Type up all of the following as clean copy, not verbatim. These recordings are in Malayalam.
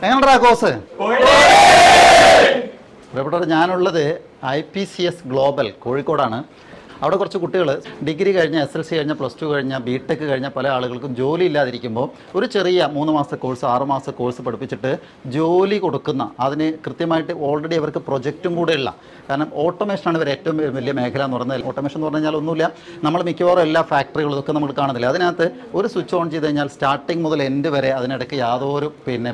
എങ്ങനെയുണ്ടാ കോഴ്സ്? ഇവിടെ ഞാനുള്ളത് IPCS Global കോഴിക്കോടാണ്. അവിടെ കുറച്ച് കുട്ടികൾ ഡിഗ്രി കഴിഞ്ഞ SLC കഴിഞ്ഞ +2 കഴിഞ്ഞ BTech കഴിഞ്ഞ പല ആളുകൾക്കും ജോലി ഇല്ലാതിരിക്കുമ്പോൾ ഒരു ചെറിയ 3 മാസത്തെ കോഴ്സ് 6 മാസത്തെ കോഴ്സ് പഠിപ്പിച്ചിട്ട് ജോലി കൊടുക്കുന്ന, അതിന് കൃത്യമായിട്ട് ഓൾറെഡി അവർക്ക് പ്രൊജക്റ്റും കൂടെ ഉള്ള, കാരണം ഓട്ടോമേഷനാണ് ഇവർ ഏറ്റവും വലിയ മേഖല എന്ന് പറഞ്ഞാൽ. ഓട്ടോമേഷൻ എന്ന് പറഞ്ഞാൽ ഒന്നുമില്ല, നമ്മൾ മിക്കവാറും എല്ലാ ഫാക്ടറികളും ഇതൊക്കെ നമ്മൾ കാണുന്നില്ല. അതിനകത്ത് ഒരു സ്വിച്ച് ഓൺ ചെയ്ത് കഴിഞ്ഞാൽ സ്റ്റാർട്ടിങ് മുതൽ എൻഡ് വരെ അതിനിടയ്ക്ക് യാതൊരു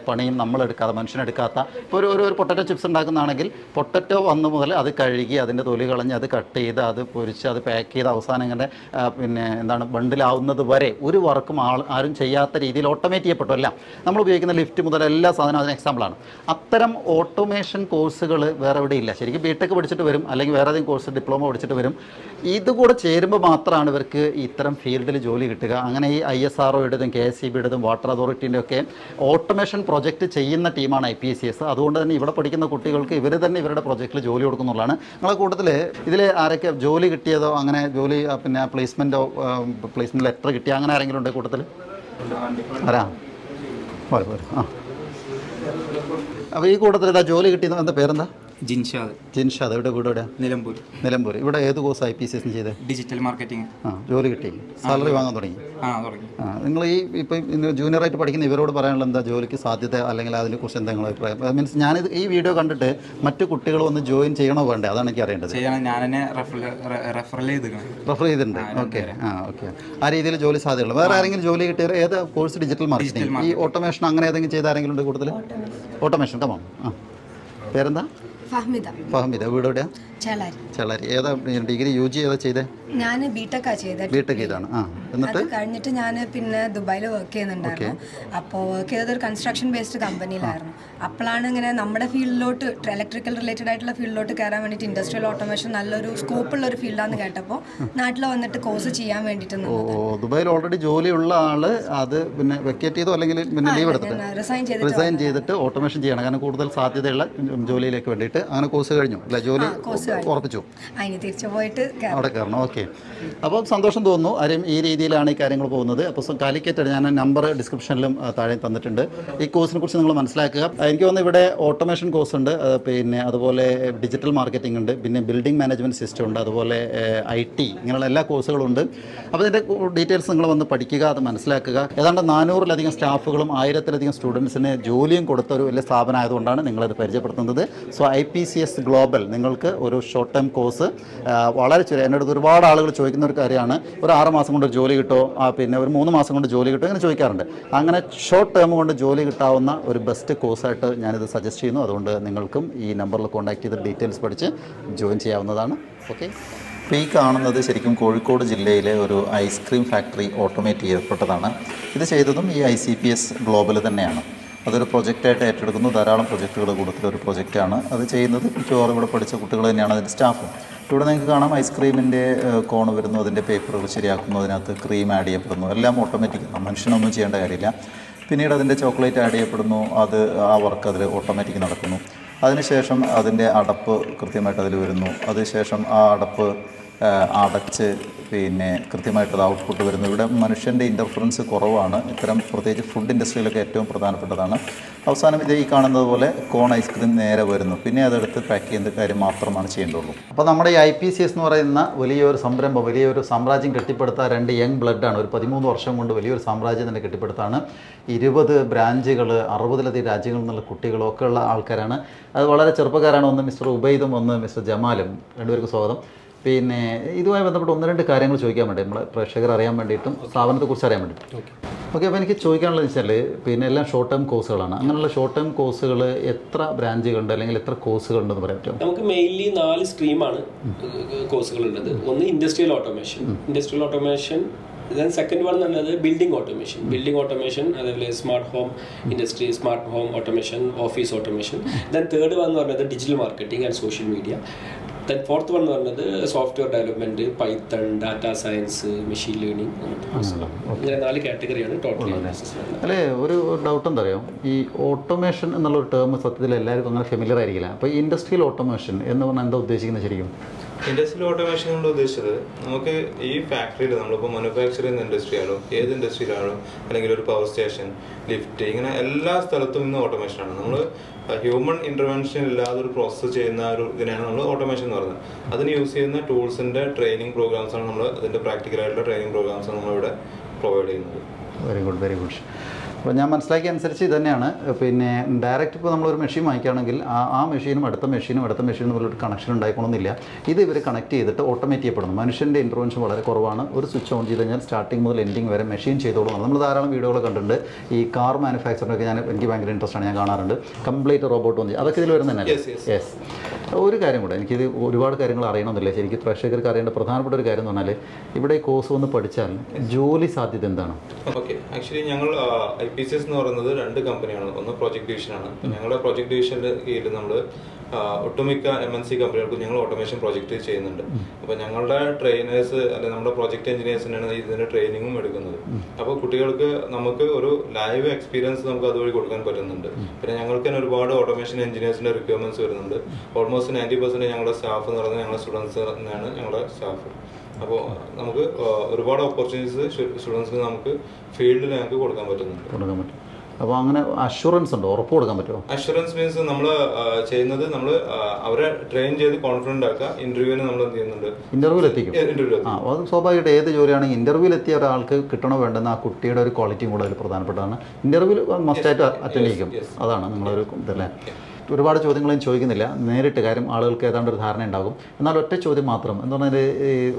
പണിയും നമ്മളെടുക്കാതെ, മനുഷ്യനെടുക്കാത്ത, ഇപ്പോൾ ഒരു പൊട്ടറ്റോ ചിപ്സ് ഉണ്ടാക്കുന്നതാണെങ്കിൽ പൊട്ടറ്റോ വന്നു മുതൽ അത് കഴുകി അതിൻ്റെ തൊലി കളഞ്ഞ് അത് കട്ട് ചെയ്ത് അത് പൊരിച്ച് അത് പാക്ക് ചെയ്ത് അവസാനം ഇങ്ങനെ ബണ്ടിലാവുന്നത് വരെ ഒരു വർക്കും ആരും ചെയ്യാത്ത രീതിയിൽ ഓട്ടോമേറ്റ് ചെയ്യപ്പെട്ടു. എല്ലാം നമ്മൾ ഉപയോഗിക്കുന്ന ലിഫ്റ്റ് മുതൽ എല്ലാ സാധനവും അതിന് എക്സാമ്പിളാണ്. അത്തരം ഓട്ടോമേഷൻ കോഴ്സുകൾ വേറെ എവിടെ ഇല്ല. ശരിക്കും BTech പഠിച്ചിട്ട് വരും, അല്ലെങ്കിൽ വേറെ ഏതെങ്കിലും കോഴ്സ് ഡിപ്ലോമ പഠിച്ചിട്ട് വരും. ഇതുകൂടെ ചേരുമ്പോൾ മാത്രമാണ് ഇവർക്ക് ഇത്തരം ഫീൽഡിൽ ജോലി കിട്ടുക. അങ്ങനെ ഈ ISROയുടേതും KSEBയുടേതും വാട്ടർ അതോറിറ്റീൻ്റെ ഒക്കെ ഓട്ടോമേഷൻ പ്രൊജക്റ്റ് ചെയ്യുന്ന ടീമാണ് IPCS. അതുകൊണ്ട് തന്നെ ഇവിടെ പഠിക്കുന്ന കുട്ടികൾക്ക് ഇവർ തന്നെ ഇവരുടെ പ്രൊജക്റ്റിൽ ജോലി കൊടുക്കുന്നുള്ളതാണ്. നിങ്ങളുടെ കൂട്ടത്തിൽ ഇതിൽ ആരൊക്കെ ജോലി കിട്ടിയതോ, അങ്ങനെ ജോലി പ്ലേസ്മെൻറ്റോ പ്ലേസ്മെൻറ്റ് ലെറ്റർ കിട്ടിയ അങ്ങനെ ആരെങ്കിലും ഉണ്ട് കൂട്ടത്തിൽ? ആരാ? പോരെ. അപ്പോൾ ഈ കൂട്ടത്തിൽ ഇതാ ജോലി കിട്ടിയത് എന്താ പേരെന്താ? ജിൻഷാദ്. ഇവിടെ വീട് എവിടെയാണ്? നിലമ്പൂർ. ഇവിടെ ഏത് കോഴ്സ് IPCS ചെയ്ത്? Digital marketing. ജോലി കിട്ടി, സാലറി വാങ്ങാൻ തുടങ്ങി. നിങ്ങൾ ഈ ഇപ്പം ജൂനിയറായിട്ട് പഠിക്കുന്ന ഇവരോട് പറയാനുള്ള എന്താ ജോലിക്ക് സാധ്യത, അല്ലെങ്കിൽ അതിനെക്കുറിച്ച് എന്താ നിങ്ങളുടെ അഭിപ്രായം? മീൻസ് ഞാനിത് ഈ വീഡിയോ കണ്ടിട്ട് മറ്റു കുട്ടികൾ ഒന്ന് ജോയിൻ ചെയ്യണോ വേണ്ടേ, അതാണ് എനിക്ക് അറിയേണ്ടത്. റെഫർ ചെയ്തിട്ടുണ്ട്. ഓക്കെ. ആ രീതിയിൽ ജോലി സാധ്യതയുള്ളൂ. വേറെ ആരെങ്കിലും ജോലി കിട്ടിയവർ ഏത് കോഴ്സ്? Digital marketing. ഈ ഓട്ടോമേഷൻ അങ്ങനെ ഏതെങ്കിലും ചെയ്ത ആരെങ്കിലും ഉണ്ട് കൂടുതൽ? ഓട്ടോമേഷൻ. കമാ. പേരെന്താ? ഫഹമിദ. വീട് എവിടെയാ? ചേളാരി. ഏതാ ഡിഗ്രി UG ഏതാ ചെയ്തേ? ഞാൻ BTech ചെയ്താണ്. എന്നിട്ട് കഴിഞ്ഞിട്ട് ഞാൻ പിന്നെ ദുബായിൽ വർക്ക് ചെയ്യുന്നുണ്ടായിരുന്നു. അപ്പോൾ വർക്ക് ചെയ്തത് ഒരു കൺസ്ട്രക്ഷൻ ബേസ്ഡ് കമ്പനിയിലായിരുന്നു. അപ്പോഴാണ് ഇങ്ങനെ നമ്മുടെ ഫീൽഡിലോട്ട്, ഇലക്ട്രിക്കൽ റിലേറ്റഡ് ആയിട്ടുള്ള ഫീൽഡിലോട്ട് കയറാൻ വേണ്ടിയിട്ട് ഇൻഡസ്ട്രിയൽ ഓട്ടോമേഷൻ നല്ലൊരു സ്കോപ്പുള്ള ഒരു ഫീൽഡാണെന്ന് കേട്ടപ്പോൾ നാട്ടിൽ വന്നിട്ട് കോഴ്സ് ചെയ്യാൻ വേണ്ടിയിട്ട്. ദുബായിൽ ഓൾറെഡി ജോലിയുള്ള ആള് അത് പിന്നെ വെക്കേറ്റ് ചെയ്തോ അല്ലെങ്കിൽ പിന്നെ ലീവ് എടുത്തിട്ട് റിസൈൻ ചെയ്തിട്ട് ഓട്ടോമേഷൻ ചെയ്യണം, കാരണം കൂടുതൽ സാധ്യതയുള്ള ജോലിയിലേക്ക് വേണ്ടിയിട്ട് അങ്ങനെ കോഴ്സ് കഴിഞ്ഞു അല്ലെ? ജോലി ഉറപ്പിച്ചു, തിരിച്ചു പോയിട്ട് അവിടെ കയറണം. ഓക്കെ. അപ്പോൾ സന്തോഷം തോന്നുന്നു. ആരും ഈ രീതിയിലാണ് ഈ കാര്യങ്ങൾ പോകുന്നത്. അപ്പോൾ കാലിക്കറ്റ് ഞാൻ നമ്പർ ഡിസ്ക്രിപ്ഷനിലും താഴെ തന്നിട്ടുണ്ട്. ഈ കോഴ്സിനെ കുറിച്ച് നിങ്ങൾ മനസ്സിലാക്കുക. എനിക്ക് തോന്നുന്നു ഇവിടെ ഓട്ടോമേഷൻ കോഴ്സ് ഉണ്ട്, പിന്നെ അതുപോലെ ഡിജിറ്റൽ മാർക്കറ്റിംഗ് ഉണ്ട്, പിന്നെ ബിൽഡിംഗ് മാനേജ്മെൻറ്റ് സിസ്റ്റം ഉണ്ട്, അതുപോലെ IT, ഇങ്ങനെയുള്ള എല്ലാ കോഴ്സുകളും ഉണ്ട്. അപ്പോൾ ഇതിൻ്റെ ഡീറ്റെയിൽസ് നിങ്ങൾ വന്ന് പഠിക്കുക, അത് മനസ്സിലാക്കുക. ഏതാണ്ട് 400-ലധികം സ്റ്റാഫുകളും 1000-ലധികം സ്റ്റുഡൻസിന് ജോലിയും കൊടുത്ത ഒരു വലിയ സ്ഥാപനം ആയതുകൊണ്ടാണ് നിങ്ങളത് പരിചയപ്പെടുത്തുന്നത്. സോ IPCS Global നിങ്ങൾക്ക് ഒരു ഷോർട്ട് ടൈം കോഴ്സ് വളരെ എന്നോട് ഒരുപാട് ആളുകൾ ചോദിക്കുന്ന ഒരു കാര്യമാണ്, ഒരു 6 മാസം കൊണ്ട് ജോലി കിട്ടുമോ, പിന്നെ ഒരു 3 മാസം കൊണ്ട് ജോലി കിട്ടുമോ, ഇങ്ങനെ ചോദിക്കാറുണ്ട്. അങ്ങനെ ഷോർട്ട് ടേം കൊണ്ട് ജോലി കിട്ടാവുന്ന ഒരു ബെസ്റ്റ് കോഴ്സായിട്ട് ഞാനിത് സജസ്റ്റ് ചെയ്യുന്നു. അതുകൊണ്ട് നിങ്ങൾക്കും ഈ നമ്പറിൽ കോൺടാക്ട് ചെയ്ത് ഡീറ്റെയിൽസ് പഠിച്ച് ജോയിൻ ചെയ്യാവുന്നതാണ്. ഓക്കെ. ഇപ്പോൾ ഈ കാണുന്നത് ശരിക്കും കോഴിക്കോട് ജില്ലയിലെ ഒരു ഐസ്ക്രീം ഫാക്ടറി ഓട്ടോമേറ്റ് ചെയ്യപ്പെട്ടതാണ്. ഇത് ചെയ്തതും ഈ ICPS Global തന്നെയാണ്. അതൊരു പ്രൊജക്റ്റായിട്ട് ഏറ്റെടുക്കുന്നു. ധാരാളം പ്രൊജക്റ്റുകൾ കൊടുത്തിട്ടൊരു പ്രൊജക്റ്റാണ് അത് ചെയ്യുന്നത്. മിക്കവാറും ഇവിടെ പഠിച്ച കുട്ടികൾ തന്നെയാണ് അതിൻ്റെ സ്റ്റാഫും. ഇവിടെ നിങ്ങൾക്ക് കാണാം ഐസ്ക്രീമിൻ്റെ കോൺ വരുന്നു, അതിൻ്റെ പേപ്പറുകൾ ശരിയാക്കുന്നു, അതിനകത്ത് ക്രീം ആഡ് ചെയ്യപ്പെടുന്നു, എല്ലാം ഓട്ടോമാറ്റിക്കാണ്, മനുഷ്യനൊന്നും ചെയ്യേണ്ട കാര്യമില്ല. പിന്നീട് അതിൻ്റെ ചോക്ലേറ്റ് ആഡ് ചെയ്യപ്പെടുന്നു, അത് ആ വർക്ക് അതിൽ ഓട്ടോമാറ്റിക് നടക്കുന്നു. അതിനുശേഷം അതിൻ്റെ അടപ്പ് കൃത്യമായിട്ട് അതിൽ വരുന്നു. അതിനുശേഷം ആ അടപ്പ് അടച്ച് പിന്നെ കൃത്യമായിട്ടത് ഔട്ട്പുട്ട് വരുന്നു. ഇവിടെ മനുഷ്യൻ്റെ ഇൻ്റർഫറൻസ് കുറവാണ്. ഇത്തരം പ്രത്യേകിച്ച് ഫുഡ് ഇൻഡസ്ട്രിയിലൊക്കെ ഏറ്റവും പ്രധാനപ്പെട്ടതാണ്. അവസാനം ഇത് ഈ കാണുന്നത് പോലെ കോൺ ഐസ്ക്രീം നേരെ വരുന്നു, പിന്നെ അതെടുത്ത് പാക്ക് ചെയ്യുന്ന കാര്യം മാത്രമാണ് ചെയ്യേണ്ടുള്ളൂ. അപ്പോൾ നമ്മുടെ ഈ IPCS എന്ന് പറയുന്ന വലിയൊരു സംരംഭം, വലിയൊരു സാമ്രാജ്യം കെട്ടിപ്പടുത്ത 2 യങ് ബ്ലഡാണ്. ഒരു 13 വർഷം കൊണ്ട് വലിയൊരു സാമ്രാജ്യം തന്നെ കെട്ടിപ്പടുത്താണ്. 20 ബ്രാഞ്ചുകൾ, 60-ലധികം രാജ്യങ്ങളിൽ നിന്നുള്ള കുട്ടികളൊക്കെ ഉള്ള ആൾക്കാരാണ്. അത് വളരെ ചെറുപ്പക്കാരാണ്. ഒന്ന് മിസ്റ്റർ ഉബൈദും ഒന്ന് മിസ്റ്റർ ജമാലും. രണ്ടുപേർക്ക് സ്വാഗതം. പിന്നെ ഇതുമായി ബന്ധപ്പെട്ട് 1-2 കാര്യങ്ങൾ ചോദിക്കാൻ വേണ്ടി, നമ്മളെ പ്രേക്ഷകർ അറിയാൻ വേണ്ടിയിട്ടും സ്ഥാപനത്തെക്കുറിച്ച് അറിയാൻ വേണ്ടിയിട്ടും. ഓക്കെ. അപ്പോൾ എനിക്ക് ചോദിക്കാനുള്ളത് വെച്ചാൽ പിന്നെ എല്ലാം ഷോർട്ട് ടേം കോഴ്സുകളാണ്. അങ്ങനെയുള്ള ഷോർട്ട് ടേം കോഴ്സുകൾ എത്ര ബ്രാഞ്ചുകളുണ്ട് അല്ലെങ്കിൽ എത്ര കോഴ്സുകളുണ്ടെന്ന് പറയാൻ പറ്റുമോ? നമുക്ക് മെയിൻലി 4 സ്ട്രീമാണ് കോഴ്സുകളുള്ളത്. ഒന്ന് industrial automation, then second one എന്നുള്ളത് ബിൽഡിംഗ് ഓട്ടോമേഷൻ, അതേപോലെ smart home industry, smart home automation, office automation. then third one എന്ന് പറയുന്നത് digital marketing and social media. then fourth one എന്ന് പറയുന്നത് software development, Python, data science, machine learning. ഇങ്ങനെ 4 കാറ്റഗറിയാണ് ടോട്ടൽ. അല്ലേ, ഒരു ഡൗട്ട് എന്താ അറിയാം, ഈ ഓട്ടോമേഷൻ എന്നുള്ളൊരു ടേം സത്യത്തിൽ എല്ലാവർക്കും അങ്ങനെ ഫെമിലിയർ ആയിരിക്കില്ല. അപ്പോൾ ഇൻഡസ്ട്രിയൽ ഓട്ടോമേഷൻ എന്ന് പറഞ്ഞാൽ എന്താ ഉദ്ദേശിക്കുന്നത് ശരിക്കും? ഇൻഡസ്ട്രിയൽ ഓട്ടോമേഷൻ കൊണ്ട് ഉദ്ദേശിച്ചത് നമുക്ക് ഈ ഫാക്ടറിയിൽ നമ്മളിപ്പോൾ മാനുഫാക്ചറിങ് ഇൻഡസ്ട്രി ആണോ ഏത് ഇൻഡസ്ട്രിയിലാണോ അല്ലെങ്കിൽ ഒരു പവർ സ്റ്റേഷൻ ലിഫ്റ്റ് ഇങ്ങനെ എല്ലാ സ്ഥലത്തും ഇന്ന് ഓട്ടോമേഷനാണ്. നമ്മൾ ഹ്യൂമൻ ഇന്റർവെൻഷൻ ഇല്ലാതെ ഒരു പ്രോസസ്സ് ചെയ്യുന്ന ഒരു ഇതിനാണ് നമ്മൾ ഓട്ടോമേഷൻ എന്ന് പറയുന്നത്. അതിന് യൂസ് ചെയ്യുന്ന ടൂൾസിന്റെ ട്രെയിനിങ് പ്രോഗ്രാംസാണ് നമ്മൾ അതിന്റെ പ്രാക്ടിക്കലായിട്ടുള്ള ട്രെയിനിങ് പ്രോഗ്രാംസാണ് നമ്മളിവിടെ പ്രൊവൈഡ് ചെയ്യുന്നത്. Very good very good. അപ്പോൾ ഞാൻ മനസ്സിലാക്കിയ അനുസരിച്ച് ഇത് തന്നെയാണ്. പിന്നെ ഡയറക്റ്റ് ഇപ്പോൾ നമ്മളൊരു മെഷീൻ വാങ്ങിക്കുകയാണെങ്കിൽ ആ മെഷീനും അടുത്ത മെഷീനും തമ്മിലൊരു കണക്ഷൻ ഉണ്ടായിക്കണമെന്നില്ല. ഇത് ഇവർ കണക്ട് ചെയ്തിട്ട് ഓട്ടോമേറ്റ് ചെയ്യപ്പെടുന്നു. മനുഷ്യൻ്റെ ഇൻറ്റർവെൻഷൻ വളരെ കുറവാണ്. ഒരു സ്വിച്ച് ഓൺ ചെയ്ത് കഴിഞ്ഞാൽ സ്റ്റാർട്ടിങ് മുതൽ എൻഡിങ് വരെ മെഷീൻ ചെയ്തോളൂ. നമ്മൾ ധാരാളം വീഡിയോകൾ കണ്ടിട്ടുണ്ട്. ഈ കാർ മാനുഫാക്ചറിനൊക്കെ എനിക്ക് ഭയങ്കര ഇൻട്രസ്റ്റ് ആണ്, ഞാൻ കാണാറുണ്ട്. കംപ്ലീറ്റ് റോബോട്ട് വന്ന് അതൊക്കെ ഇതിൽ വരുന്നത് തന്നെ. യെസ്. ഒരു കാര്യം കൂടെ, എനിക്കിത് ഒരുപാട് കാര്യങ്ങൾ അറിയണമെന്നില്ല, ശരിക്കും പ്രേക്ഷകർക്ക് അറിയേണ്ട പ്രധാനപ്പെട്ട ഒരു കാര്യം എന്ന് പറഞ്ഞാൽ ഇവിടെ ഈ കോഴ്സ് വന്ന് പഠിച്ചാൽ ജോലി സാധ്യത എന്താണ്? ഓക്കെ, ആക്ച്വലി ഞങ്ങൾ IPCS എന്ന് പറയുന്നത് 2 കമ്പനിയാണ്. ഒന്ന് പ്രോജക്ട് ഡിവിഷനാണ്. ഞങ്ങളുടെ പ്രോജക്ട് ഡിവിഷൻ്റെ കീഴിൽ നമ്മൾ ഒട്ടുമിക്ക MNC കമ്പനികൾക്കും ഞങ്ങൾ ഓട്ടോമേഷൻ പ്രോജക്റ്റ് ചെയ്യുന്നുണ്ട്. അപ്പോൾ ഞങ്ങളുടെ ട്രെയിനേഴ്സ് അല്ലെങ്കിൽ നമ്മുടെ പ്രോജക്റ്റ് എഞ്ചിനീയേഴ്സിനാണ് ഇതിൻ്റെ ട്രെയിനിങ്ങും എടുക്കുന്നത്. അപ്പോൾ കുട്ടികൾക്ക് നമുക്ക് ഒരു ലൈവ് എക്സ്പീരിയൻസ് നമുക്ക് അതുവഴി കൊടുക്കാൻ പറ്റുന്നുണ്ട്. പിന്നെ ഞങ്ങൾക്ക് തന്നെ ഒരുപാട് ഓട്ടോമേഷൻ എഞ്ചിനീയേഴ്സിൻ്റെ റിക്വയർമെൻറ്റ്സ് വരുന്നുണ്ട്. ഓൾമോസ്റ്റ് 90% ഞങ്ങളുടെ സ്റ്റാഫ് എന്ന് പറയുന്നത് ഞങ്ങളുടെ സ്റ്റുഡൻസ് തന്നെയാണ് ഞങ്ങളുടെ സ്റ്റാഫ്. അപ്പോൾ നമുക്ക് ഒരുപാട് ഓപ്പർച്യൂണിറ്റീസ് സ്റ്റുഡൻസിന് നമുക്ക് ഫീൽഡിൽ ഞങ്ങൾക്ക് കൊടുക്കാൻ പറ്റും. അപ്പോൾ അങ്ങനെ അഷുറൻസ് ഉണ്ടോ, ഉറപ്പ് കൊടുക്കാൻ പറ്റുമോ? അഷുറൻസ് മീൻസ് നമ്മൾ ചെയ്യുന്നത് നമ്മൾ അവരെ ട്രെയിൻ ചെയ്ത് കോൺഫിഡൻ്റ് ആക്കുക. ഇന്റർവ്യൂവിന് നമ്മൾ എന്ത് ചെയ്യുന്നുണ്ട്, ഇന്റർവ്യൂവിൽ എത്തിക്കും. അത് സ്വാഭാവികമായിട്ട് ഏത് ജോലിയാണെങ്കിൽ ഇന്റർവ്യൂവിൽ എത്തിയ ഒരാൾക്ക് കിട്ടണോ വേണ്ടെന്ന് ആ കുട്ടിയുടെ ഒരു ക്വാളിറ്റിയും കൂടെ അതിൽ പ്രധാനപ്പെട്ടതാണ്. ഇന്റർവ്യൂവിൽ മസ്റ്റായിട്ട് അറ്റൻഡ് ചെയ്യും. അതാണ് നിങ്ങളൊരു ഇതല്ലേ. ഒരുപാട് ചോദ്യങ്ങളും ചോദിക്കുന്നില്ല, നേരിട്ട് കാര്യം ആളുകൾക്ക് ഏതാണ്ട് ഒരു ധാരണ ഉണ്ടാകും. എന്നാൽ ഒറ്റ ചോദ്യം മാത്രം എന്ന് പറഞ്ഞാൽ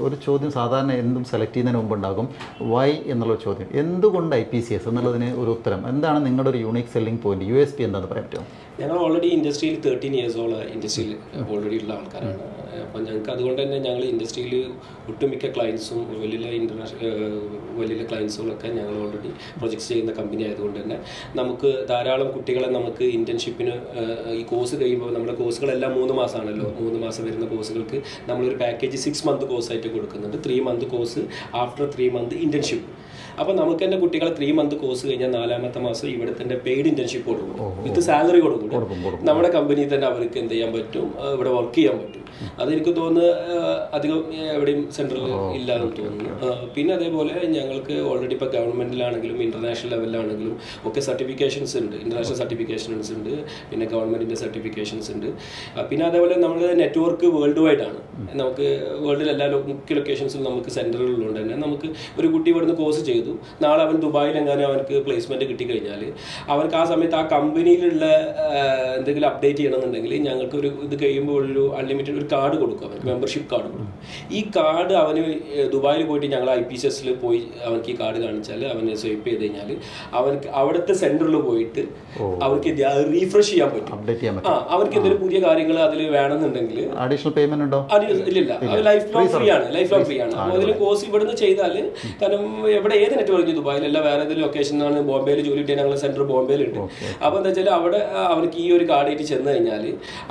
ഒരു ചോദ്യം സാധാരണ എന്തും സെലക്ട് ചെയ്യുന്നതിന് മുമ്പ് ഉണ്ടാകും, വൈ എന്നുള്ളൊരു ചോദ്യം. എന്തുകൊണ്ട് IPCS എന്നുള്ളതിന് ഒരു ഉത്തരം എന്താണ്? നിങ്ങളുടെ ഒരു യൂണിക് സെല്ലിംഗ് പോയിന്റ്, USP എന്താണെന്ന് പറയാൻ പറ്റുമോ? ഞങ്ങൾ ഓൾറെഡി ഇൻഡസ്ട്രിയിൽ 13 ഇയേഴ്സോളം ഇൻഡസ്ട്രിയിൽ ഓൾറെഡി ഉള്ള ആൾക്കാരാണ്. അപ്പം ഞങ്ങൾക്ക് അതുകൊണ്ട് തന്നെ ഞങ്ങൾ ഇൻഡസ്ട്രിയിൽ ഒട്ടുമിക്ക ക്ലയൻസും വലിയ ക്ലയൻസുകളൊക്കെ ഞങ്ങൾ ഓൾറെഡി പ്രൊജക്ട്സ് ചെയ്യുന്ന കമ്പനി ആയതുകൊണ്ട് തന്നെ നമുക്ക് ധാരാളം കുട്ടികളെ നമുക്ക് ഇന്റേൺഷിപ്പിന് ഈ കോഴ്സ് കഴിയുമ്പോൾ നമ്മുടെ കോഴ്സുകളെല്ലാം 3 മാസമാണല്ലോ. 3 മാസം വരുന്ന കോഴ്സുകൾക്ക് നമ്മളൊരു പാക്കേജ് 6 മന്ത് കോഴ്സായിട്ട് കൊടുക്കുന്നുണ്ട്. 3 month course, after 3 month internship. അപ്പോൾ നമുക്ക് തന്നെ കുട്ടികളെ 3 മന്ത് കോഴ്സ് കഴിഞ്ഞാൽ 4ാമത്തെ മാസം ഇവിടെ തന്നെ പെയ്ഡ് ഇന്റേൺഷിപ്പ് കൊടുക്കും, വിത്ത് സാലറി കൊടുക്കും. നമ്മുടെ കമ്പനിയിൽ തന്നെ അവർക്ക് എന്ത് ചെയ്യാൻ പറ്റും, ഇവിടെ വർക്ക് ചെയ്യാൻ പറ്റും. അതെനിക്ക് തോന്നുന്നു അധികം എവിടെയും സെൻട്രൽ ഇല്ലാന്ന് തോന്നുന്നു. പിന്നെ അതേപോലെ ഞങ്ങൾക്ക് ഓൾറെഡി ഇപ്പോൾ ഗവൺമെൻറ്റിലാണെങ്കിലും ഇൻ്റർനാഷണൽ ലെവലിലാണെങ്കിലും ഒക്കെ സർട്ടിഫിക്കേഷൻസ് ഉണ്ട്. ഇൻ്റർനാഷണൽ സർട്ടിഫിക്കേഷൻസ് ഉണ്ട്, പിന്നെ ഗവൺമെൻറ്റിൻ്റെ സർട്ടിഫിക്കേഷൻസ് ഉണ്ട്. പിന്നെ അതേപോലെ നമ്മുടെ നെറ്റ്വർക്ക് വേൾഡ് വൈഡ് ആണ്. നമുക്ക് വേൾഡിൽ എല്ലാ മുഖ്യ ലൊക്കേഷൻസിലും നമുക്ക് സെൻറ്ററുകളിലുണ്ട് തന്നെ. നമുക്ക് ഒരു കുട്ടി ഇവിടുന്ന് കോഴ്സ് ചെയ്തു, നാളെ അവൻ ദുബായിലെങ്ങാനും അവനക്ക് പ്ലേസ്മെൻറ്റ് കിട്ടിക്കഴിഞ്ഞാൽ അവർക്ക് ആ സമയത്ത് ആ കമ്പനിയിലുള്ള എന്തെങ്കിലും അപ്ഡേറ്റ് ചെയ്യണമെന്നുണ്ടെങ്കിൽ ഞങ്ങൾക്ക് ഒരു ഇത് കഴിയുമ്പോൾ ഒരു അൺലിമിറ്റഡ് ഒരു കാർഡ് കൊടുക്കും, അവർക്ക് മെമ്പർഷിപ്പ് കാർഡ് കൊടുക്കും. ഈ കാർഡ് അവന് ദുബായിൽ പോയിട്ട് ഞങ്ങൾ IPCSൽ പോയി അവർക്ക് ഈ കാർഡ് കാണിച്ചാൽ അവന് സ്വൈപ്പ് ചെയ്ത് കഴിഞ്ഞാൽ അവർക്ക് അവിടുത്തെ സെൻറ്ററിൽ പോയിട്ട് അവർക്ക് റീഫ്രഷ് ചെയ്യാൻ പറ്റും. അവർക്ക് എന്തെങ്കിലും പുതിയ കാര്യങ്ങൾ അതിൽ വേണമെന്നുണ്ടെങ്കിൽ അഡീഷണൽ പേയ്മെന്റ് ഉണ്ടോ? ഇല്ല, ലൈഫ് ലോങ് ഫ്രീ ആണ്. അപ്പോൾ അതിൽ കോഴ്സ് ഇവിടുന്ന് ചെയ്താൽ, കാരണം എവിടെ ഏത് നെറ്റ്വർക്ക് ദുബായിലല്ല വേറെ ഏതെങ്കിലും ലൊക്കേഷനാണ്, ബോംബെയിൽ ജോലി കിട്ടിയാൽ ഞങ്ങളുടെ സെൻറ്റർ ബോംബെയിലുണ്ട്. അപ്പോൾ എന്താ വെച്ചാൽ അവിടെ അവർക്ക് ഈ ഒരു കാർഡായിട്ട് ചെന്ന് കഴിഞ്ഞാൽ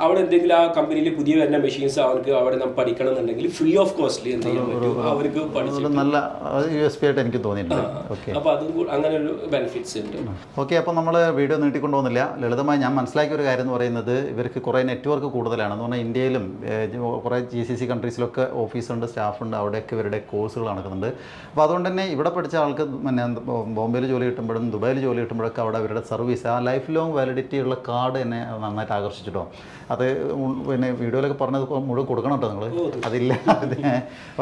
അവിടെ എന്തെങ്കിലും ആ കമ്പനിയിൽ പുതിയ വരുന്ന മെഷീൻസ് അവർക്ക് അവിടെ പഠിക്കണം എന്നുണ്ടെങ്കിൽ ഫ്രീ ഓഫ് കോസ്റ്റ്ലി എന്ത് ചെയ്യാൻ പറ്റും, അവർക്ക് പഠിച്ചിട്ട് നല്ല USP ആയിട്ട് എനിക്ക് തോന്നിയിട്ടുണ്ട്. അപ്പോൾ അതും അങ്ങനെ ഒരു ബെനിഫിറ്റ്സ് ഉണ്ട്. ഓക്കെ, അപ്പോൾ നമ്മൾ വീഡിയോ നീട്ടിക്കൊണ്ടുപോകുന്നില്ല. ലളിതമായി ഞാൻ മനസ്സിലാക്കിയ ഒരു കാര്യം എന്ന് പറയുന്നത് ഇവർക്ക് കുറേ നെറ്റ്വർക്ക് കൂടുതലാണ്. എന്ന് പറഞ്ഞാൽ ഇന്ത്യയിലും കുറേ GCC കൺട്രീസിലൊക്കെ ഓഫീസുണ്ട്, സ്റ്റാഫുണ്ട്, അവിടെയൊക്കെ ഇവരുടെ കോഴ്സുകൾ നടക്കുന്നുണ്ട്. അപ്പോൾ അതുകൊണ്ട് തന്നെ ഇവിടെ പഠിച്ച ആൾക്ക് പിന്നെ ബോംബെയിൽ ജോലി കിട്ടുമ്പോഴും ദുബായിൽ ജോലി കിട്ടുമ്പോഴൊക്കെ അവിടെ അവരുടെ സർവീസ് ആ ലൈഫ് ലോങ് വാലിഡിറ്റി ഉള്ള കാർഡ് എന്നെ നന്നായിട്ട് ആകർഷിച്ചിട്ടോ. അത് പിന്നെ വീഡിയോയിലൊക്കെ പറഞ്ഞത് മുഴുവൻ കൊടുക്കണം കേട്ടോ നിങ്ങൾ, അതില്ല.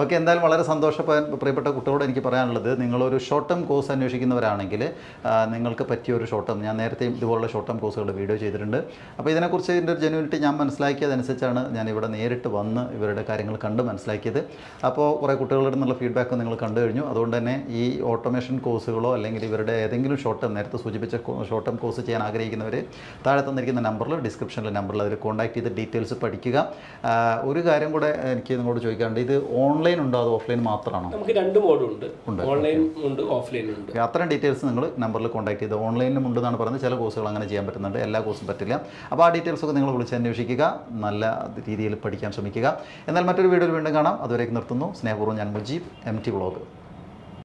ഓക്കെ, എന്തായാലും വളരെ സന്തോഷം. പ്രിയപ്പെട്ട കുട്ടികളോട് എനിക്ക് പറയാനുള്ളത്, നിങ്ങളൊരു ഷോർട്ട് ടേം കോഴ്സ് അന്വേഷിക്കുന്നവരാണെങ്കിൽ നിങ്ങൾക്ക് പറ്റിയ ഒരു ഷോർട്ട് ടേം, ഞാൻ നേരത്തെ ഇതുപോലുള്ള ഷോർട്ട് ടേം കോഴ്സുകളുടെ വീഡിയോ ചെയ്തിട്ടുണ്ട്. അപ്പോൾ ഇതിനെക്കുറിച്ച് ഇതിൻ്റെ ഒരു ജെന്യൂനിറ്റി ഞാൻ മനസ്സിലാക്കിയതനുസരിച്ചാണ് ഞാൻ ഇവിടെ നേരിട്ട് വന്ന് ഇവരുടെ കാര്യങ്ങൾ കണ്ട് മനസ്സിലാക്കിയത്. അപ്പോൾ കുറേ കുട്ടികളുടെ നിന്നുള്ള ഫീഡ്ബാക്ക് നിങ്ങൾ കണ്ടു കഴിഞ്ഞു. അതുകൊണ്ട് തന്നെ ഈ ഓട്ടോമേഷൻ കോഴ്സുകളോ അല്ലെങ്കിൽ ഇവരുടെ ഏതെങ്കിലും ഷോർട്ട് ടേം, നേരത്തെ സൂചിപ്പിച്ച ഷോർട്ട് ടേം കോഴ്സ് ചെയ്യാൻ ആഗ്രഹിക്കുന്നവർ താഴെ തന്നിരിക്കുന്ന നമ്പറിൽ, ഡിസ്ക്രിപ്ഷനിലെ നമ്പറിൽ അതിൽ കോൺടാക്ട് ചെയ്ത് ഡീറ്റെയിൽസ് പഠിക്കുക. ഒരു കാര്യം കൂടെ എനിക്ക് നിങ്ങളോട് ചോദിക്കാറുണ്ട്, ഇത് ഓൺലൈൻ ഉണ്ടോ അതോ ഓഫ്ലൈൻ മാത്രമാണോ? നമുക്ക് 2 മോഡുണ്ട്, ഓൺലൈൻ ഉണ്ട്, ഓഫ്ലൈൻ ഉണ്ട്. അത്തരം ഡീറ്റെയിൽസ് നിങ്ങൾ നമ്പറിൽ കോൺടാക്ട് ചെയ്ത്, ഓൺലൈനിലും ഉണ്ടെന്നാണ് പറയുന്നത്. ചില കോഴ്സുകൾ അങ്ങനെ ചെയ്യാൻ പറ്റുന്നുണ്ട്, എല്ലാ കോഴ്സും പറ്റില്ല. അപ്പോൾ ആ ഡീറ്റെയിൽസൊക്കെ നിങ്ങൾ വിളിച്ച് അന്വേഷിക്കുക, നല്ല രീതിയിൽ പഠിക്കാൻ ശ്രമിക്കുക. എന്നാൽ മറ്റൊരു വീഡിയോയിൽ വീണ്ടും കാണാം. അതുവരേക്ക് നിർത്തുന്നു. സ്നേഹപൂർവ്വം ഞാൻ മുജീബ്, MT വ്ളോഗ്.